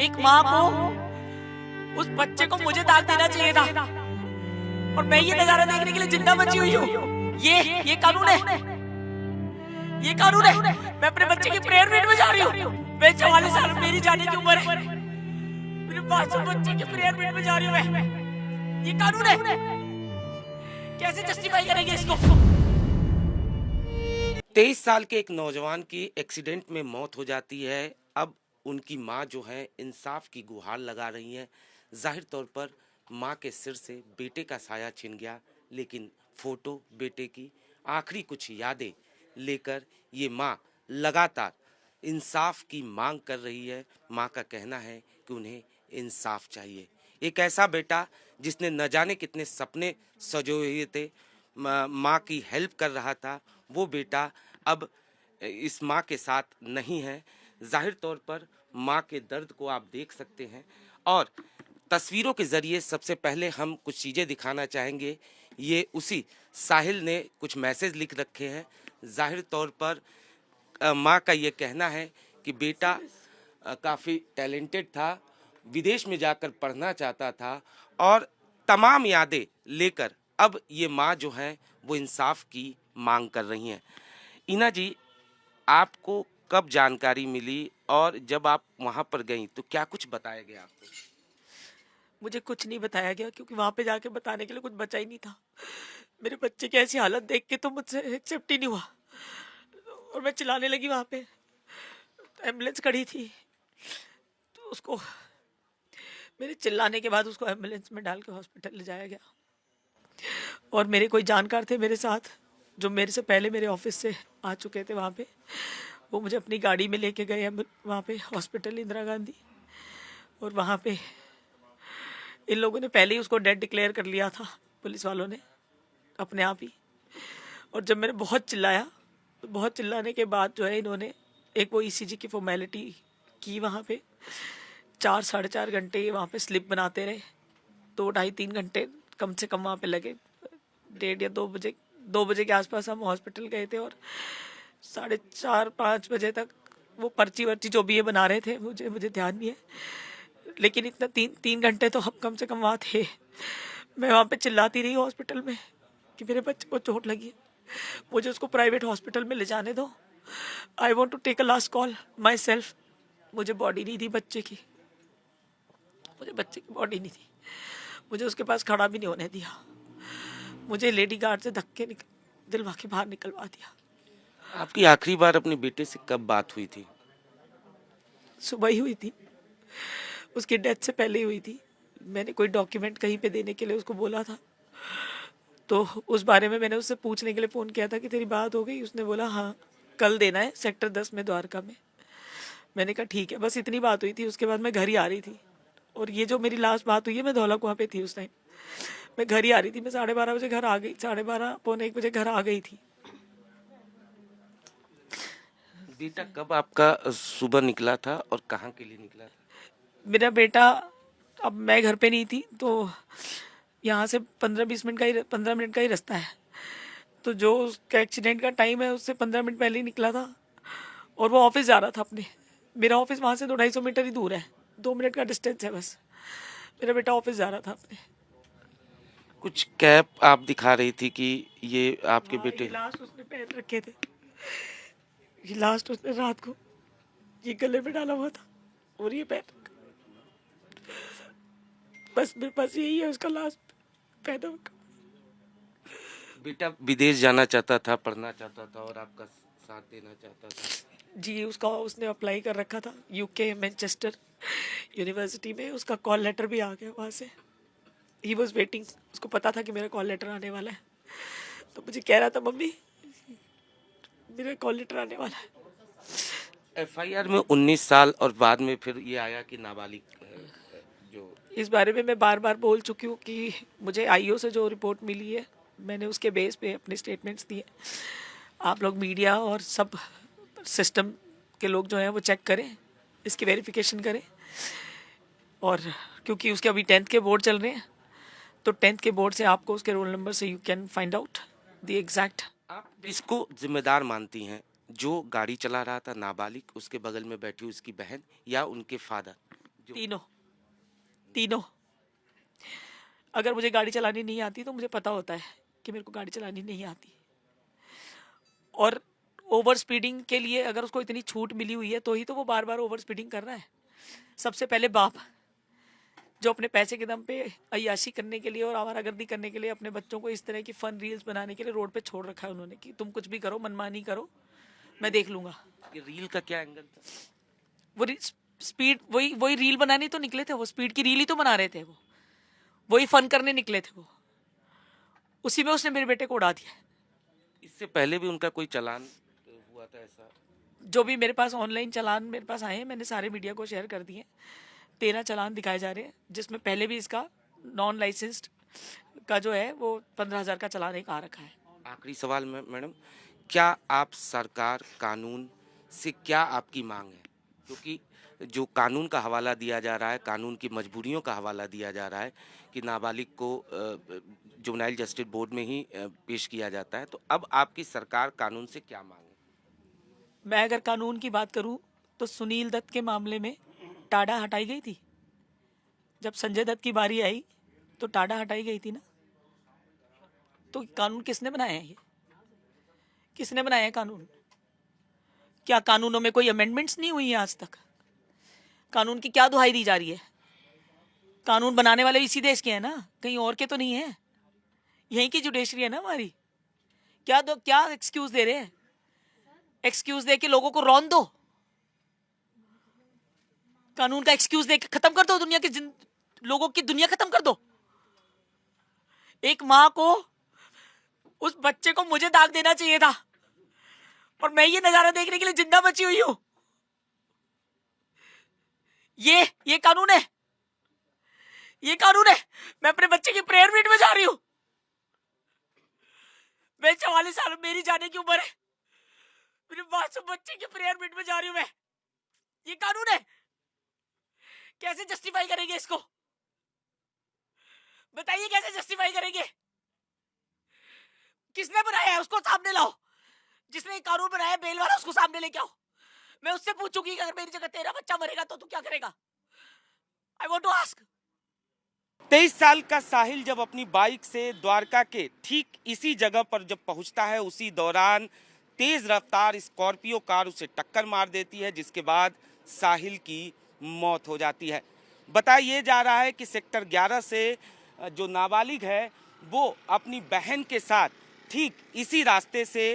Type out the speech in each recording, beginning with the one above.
एक माँ को उस बच्चे को मुझे दाग देना चाहिए था, और मैं ये नजारा देखने के लिए जिंदा बची हुई हूँ। ये कानून है, ये कानून है। मैं अपने बच्चे की प्रेयर मीट में जा रही हूँ। मैं 44 साल, मेरी जाने की उम्र है, मेरे मासूम बच्चे की प्रेयर मीट में जा रही हूँ मैं। ये कानून है, कैसे जस्टिफाई करेंगे इसको? 23 साल के एक नौजवान की एक्सीडेंट में मौत हो जाती है। अब उनकी माँ जो है इंसाफ की गुहार लगा रही हैं। जाहिर तौर पर माँ के सिर से बेटे का साया छिन गया, लेकिन फोटो बेटे की आखिरी कुछ यादें लेकर ये माँ लगातार इंसाफ की मांग कर रही है। माँ का कहना है कि उन्हें इंसाफ चाहिए। एक ऐसा बेटा जिसने न जाने कितने सपने सजोए थे, माँ की हेल्प कर रहा था, वो बेटा अब इस माँ के साथ नहीं है। जाहिर तौर पर माँ के दर्द को आप देख सकते हैं, और तस्वीरों के ज़रिए सबसे पहले हम कुछ चीज़ें दिखाना चाहेंगे। ये उसी साहिल ने कुछ मैसेज लिख रखे हैं। जाहिर तौर पर माँ का ये कहना है कि बेटा काफ़ी टैलेंटेड था, विदेश में जाकर पढ़ना चाहता था, और तमाम यादें लेकर अब ये माँ जो है वो इंसाफ की मांग कर रही हैं। इना जी, आपको कब जानकारी मिली और जब आप वहाँ पर गई तो क्या कुछ बताया गया आपको? मुझे कुछ नहीं बताया गया, क्योंकि वहां पे जाके बताने के लिए कुछ बचा ही नहीं था। मेरे बच्चे की ऐसी हालत देख के तो मुझसे एक्सेप्ट ही नहीं हुआ, और मैं चिल्लाने लगी वहां पे। एम्बुलेंस खड़ी थी, तो उसको मेरे चिल्लाने के बाद उसको एम्बुलेंस में डाल के हॉस्पिटल ले जाया गया। और मेरे कोई जानकार थे मेरे साथ, जो मेरे से पहले मेरे ऑफिस से आ चुके थे वहाँ पे। वो मुझे अपनी गाड़ी में लेके गए वहाँ पे हॉस्पिटल इंदिरा गांधी, और वहाँ पे इन लोगों ने पहले ही उसको डेड डिक्लेयर कर लिया था, पुलिस वालों ने अपने आप ही। और जब मैंने बहुत चिल्लाया, तो बहुत चिल्लाने के बाद जो है इन्होंने एक वो ईसीजी की फॉर्मेलिटी की वहाँ पे। 4 साढ़े 4 घंटे वहाँ पे स्लिप बनाते रहे, 2 ढाई 3 घंटे कम से कम वहाँ पे लगे। 1:30 या 2 बजे के आसपास हम हॉस्पिटल गए थे, और 4:30 5 बजे तक वो पर्ची वर्ची जो भी ये बना रहे थे, मुझे ध्यान नहीं है, लेकिन इतना 3 घंटे तो हम कम से कम वहाँ थे। मैं वहाँ पे चिल्लाती रही हॉस्पिटल में कि मेरे बच्चे को चोट लगी है, मुझे उसको प्राइवेट हॉस्पिटल में ले जाने दो। I want to take a last call myself. मुझे बॉडी नहीं थी बच्चे की, मुझे बच्चे की बॉडी नहीं थी, मुझे उसके पास खड़ा भी नहीं होने दिया। मुझे लेडी गार्ड से धक्के दिलवा के बाहर निकलवा दिया। आपकी आखिरी बार अपने बेटे से कब बात हुई थी? सुबह ही हुई थी, उसकी डेथ से पहले ही हुई थी। मैंने कोई डॉक्यूमेंट कहीं पे देने के लिए उसको बोला था, तो उस बारे में मैंने उससे पूछने के लिए फ़ोन किया था कि तेरी बात हो गई। उसने बोला हाँ, कल देना है सेक्टर 10 में, द्वारका में। मैंने कहा ठीक है, बस इतनी बात हुई थी। उसके बाद मैं घर ही आ रही थी, और ये जो मेरी लास्ट बात हुई है, मैं धौला कुआं पे थी उस टाइम। मैं घर ही आ रही थी, मैं 12:30 बजे घर आ गई, 12:30 पौने 1 बजे घर आ गई थी। बेटा कब आपका सुबह निकला था और कहाँ के लिए निकला था? मेरा बेटा, अब मैं घर पे नहीं थी, तो यहाँ से 15 मिनट का ही रास्ता है। तो जो उसका एक्सीडेंट का टाइम है, उससे 15 मिनट पहले ही निकला था, और वो ऑफिस जा रहा था अपने। मेरा ऑफिस वहाँ से 200-250 मीटर ही दूर है, 2 मिनट का डिस्टेंस है बस। मेरा बेटा ऑफिस जा रहा था अपने। कुछ कैप आप दिखा रही थी कि ये आपके हाँ, बेटे। ये लास्ट उसने पहन रखे थे, ये लास्ट उसने रात को ये गले में डाला हुआ था, और ये पहन रखा। बस मेरे पास यही है उसका लास्ट पहना हुआ। बेटा विदेश जाना चाहता था, पढ़ना चाहता था, और आपका साथ देना चाहता था। जी, उसका उसने अप्लाई कर रखा था यूके मैनचेस्टर यूनिवर्सिटी में। उसका कॉल लेटर भी आ गया वहाँ से। ही वॉज वेटिंग, उसको पता था कि मेरा कॉल लेटर आने वाला है, तो मुझे कह रहा था मम्मी मेरा कॉल लेटर आने वाला है। एफआईआर में 19 साल, और बाद में फिर ये आया कि नाबालिग जो। इस बारे में मैं बार बार बोल चुकी हूँ कि मुझे आईओ से जो रिपोर्ट मिली है, मैंने उसके बेस पे अपने स्टेटमेंट्स दिए। आप लोग मीडिया और सब सिस्टम के लोग जो हैं वो चेक करें, इसकी वेरिफिकेशन करें। और क्योंकि उसके अभी 10th के बोर्ड चल रहे हैं, तो 10th के बोर्ड से आपको उसके रोल नंबर से you can find out the exact. आप इसको जिम्मेदार मानती हैं जो गाड़ी चला रहा था नाबालिग, उसके बगल में बैठी उसकी बहन, या उनके फादर जो तीनों तीनों। अगर मुझे गाड़ी चलानी नहीं आती तो मुझे पता होता है कि मेरे को गाड़ी चलानी नहीं आती, और ओवर स्पीडिंग के लिए अगर उसको इतनी छूट मिली हुई है तो ही तो वो बार बार ओवर स्पीडिंग कर रहा है। सबसे पहले बाप, जो अपने पैसे के दम पे अय्याशी करने के लिए और आवारागर्दी करने के लिए अपने बच्चों को इस तरह की फन रील्स बनाने के लिए रोड पे छोड़ रखा है उन्होंने कि तुम कुछ भी करो, मनमानी करो, मैं देख लूंगा। ये रील का क्या एंगल था? वो स्पीड, वही वही रील बनाने तो निकले थे, वो स्पीड की रील ही तो बना रहे थे, वो वही फन करने निकले थे वो। उसी में उसने मेरे बेटे को उड़ा दिया। इससे पहले भी उनका कोई चालान हुआ था ऐसा? जो भी मेरे पास ऑनलाइन चालान मेरे पास आए हैं, मैंने सारे मीडिया को शेयर कर दिए। 13 चालान दिखाए जा रहे हैं, जिसमें पहले भी इसका नॉन लाइसेंस्ड का जो है वो 15,000 का चालान एक आ रखा है। आखिरी सवाल मैडम, क्या आप सरकार, कानून से क्या आपकी मांग है? क्योंकि जो कानून का हवाला दिया जा रहा है, कानून की मजबूरियों का हवाला दिया जा रहा है कि नाबालिग को जुवेनाइल जस्टिस बोर्ड में ही पेश किया जाता है, तो अब आपकी सरकार, कानून से क्या मांग है? मैं अगर कानून की बात करूं तो सुनील दत्त के मामले में टाडा हटाई गई थी। जब संजय दत्त की बारी आई तो टाडा हटाई गई थी ना। तो कानून किसने बनाया है? ये किसने बनाया है कानून? क्या कानूनों में कोई अमेंडमेंट्स नहीं हुई है आज तक? कानून की क्या दुहाई दी जा रही है? कानून बनाने वाले इसी देश के हैं ना, कहीं और के तो नहीं है। यहीं की जुडिशरी है ना हमारी। क्या एक्सक्यूज दे रहे हैं? एक्सक्यूज दे के लोगों को रौन दो। कानून का एक्सक्यूज दे के खत्म कर दो, दुनिया के लोगों की दुनिया खत्म कर दो। एक माँ को, उस बच्चे को मुझे दाग देना चाहिए था, और मैं ये नजारा देखने के लिए जिंदा बची हुई हूं। ये कानून है? ये कानून है? मैं अपने बच्चे की प्रेयर मीट में जा रही हूं। मैं 44 साल, मेरी जाने की उम्र है, मेरे मासूम बच्चे की प्रेयर मीट में जा रही हूं मैं। ये कानून है? कैसे जस्टिफाई करेंगे इसको? बताइए कैसे जस्टिफाई करेंगे? किसने बनाया है उसको सामने लाओ। जिसने कानून बनाया बेल वाला, उसको सामने लेके आओ। मैं उससे पूछूंगी कि अगर मेरी जगह तेरा बच्चा मरेगा तो तू क्या करेगा? I want to ask. 23 साल का साहिल जब अपनी बाइक से द्वारका के ठीक इसी जगह पर जब पहुंचता है, उसी दौरान तेज रफ्तार स्कॉर्पियो कार उसे टक्कर मार देती है, जिसके बाद साहिल की मौत हो जाती है। बताया जा रहा है कि सेक्टर 11 से जो नाबालिग है वो अपनी बहन के साथ ठीक इसी रास्ते से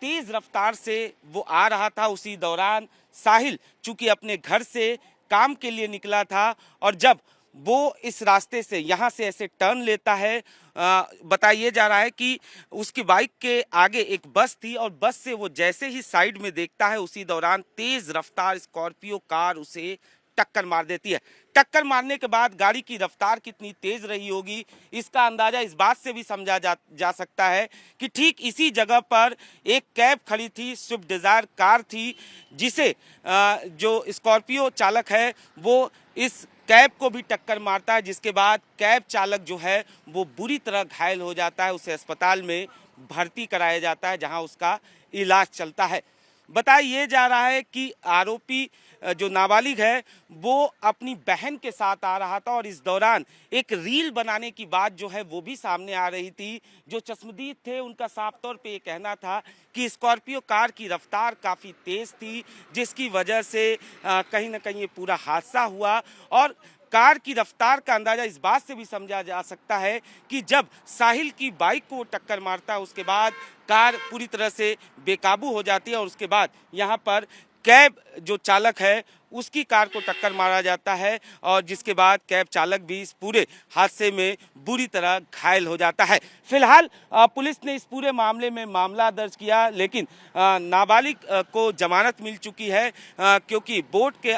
तेज रफ्तार से वो आ रहा था। उसी दौरान साहिल चूंकि अपने घर से काम के लिए निकला था, और जब वो इस रास्ते से यहाँ से ऐसे टर्न लेता है, बताया जा रहा है कि उसकी बाइक के आगे एक बस थी, और बस से वो जैसे ही साइड में देखता है, उसी दौरान तेज रफ्तार स्कॉर्पियो कार उसे टक्कर मार देती है। टक्कर मारने के बाद गाड़ी की रफ्तार कितनी तेज रही होगी, इसका अंदाजा इस बात से भी समझा जा सकता है कि ठीक इसी जगह पर एक कैब खड़ी थी, स्विफ्ट डिजायर कार थी, जिसे जो स्कॉर्पियो चालक है वो इस कैब को भी टक्कर मारता है, जिसके बाद कैब चालक जो है वो बुरी तरह घायल हो जाता है। उसे अस्पताल में भर्ती कराया जाता है, जहां उसका इलाज चलता है। बताया जा रहा है कि आरोपी जो नाबालिग है वो अपनी बहन के साथ आ रहा था, और इस दौरान एक रील बनाने की बात जो है वो भी सामने आ रही थी। जो चश्मदीद थे उनका साफ तौर पे ये कहना था कि स्कॉर्पियो कार की रफ्तार काफ़ी तेज़ थी, जिसकी वजह से कहीं ना कहीं ये पूरा हादसा हुआ। और कार की रफ्तार का अंदाजा इस बात से भी समझा जा सकता है कि जब साहिल की बाइक को टक्कर मारता है, उसके बाद कार पूरी तरह से बेकाबू हो जाती है, और उसके बाद यहाँ पर कैब जो चालक है उसकी कार को टक्कर मारा जाता है, और जिसके बाद कैब चालक भी इस पूरे हादसे में बुरी तरह घायल हो जाता है। फिलहाल पुलिस ने इस पूरे मामले में मामला दर्ज किया, लेकिन नाबालिग को जमानत मिल चुकी है, क्योंकि बोर्ड के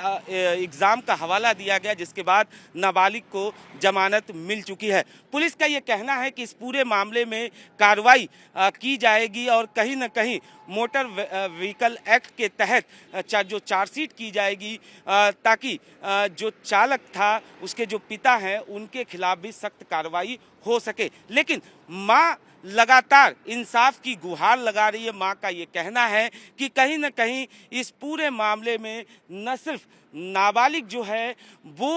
एग्ज़ाम का हवाला दिया गया, जिसके बाद नाबालिग को जमानत मिल चुकी है। पुलिस का ये कहना है कि इस पूरे मामले में कार्रवाई की जाएगी, और कहीं ना कहीं मोटर व्हीकल एक्ट के तहत जो चार्जशीट की जाएगी, ताकि जो चालक था उसके जो पिता हैं उनके खिलाफ भी सख्त कार्रवाई हो सके। लेकिन माँ लगातार इंसाफ की गुहार लगा रही है। मां का ये कहना है कि कहीं ना कहीं इस पूरे मामले में न सिर्फ नाबालिग जो है वो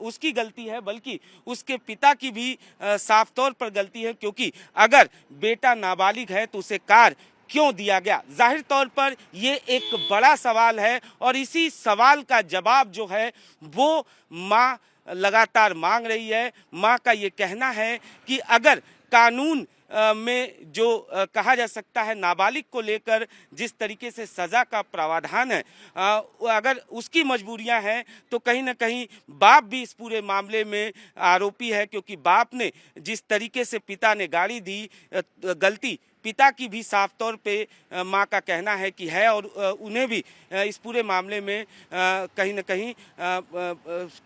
उसकी गलती है, बल्कि उसके पिता की भी साफ तौर पर गलती है, क्योंकि अगर बेटा नाबालिग है तो उसे कार क्यों दिया गया। जाहिर तौर पर ये एक बड़ा सवाल है और इसी सवाल का जवाब जो है वो मां लगातार मांग रही है। मां का ये कहना है कि अगर कानून में जो कहा जा सकता है नाबालिग को लेकर जिस तरीके से सज़ा का प्रावधान है, अगर उसकी मजबूरियां हैं तो कहीं ना कहीं बाप भी इस पूरे मामले में आरोपी है, क्योंकि बाप ने जिस तरीके से पिता ने गाड़ी दी, गलती पिता की भी साफ तौर पे मां का कहना है कि है, और उन्हें भी इस पूरे मामले में कहीं ना कहीं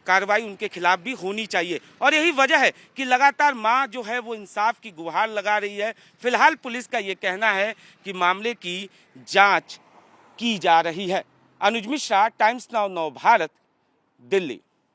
कार्रवाई उनके खिलाफ भी होनी चाहिए। और यही वजह है कि लगातार मां जो है वो इंसाफ की गुहार लगा रही है। फिलहाल पुलिस का ये कहना है कि मामले की जांच की जा रही है। अनुज मिश्रा, टाइम्स नाउ नव भारत, दिल्ली।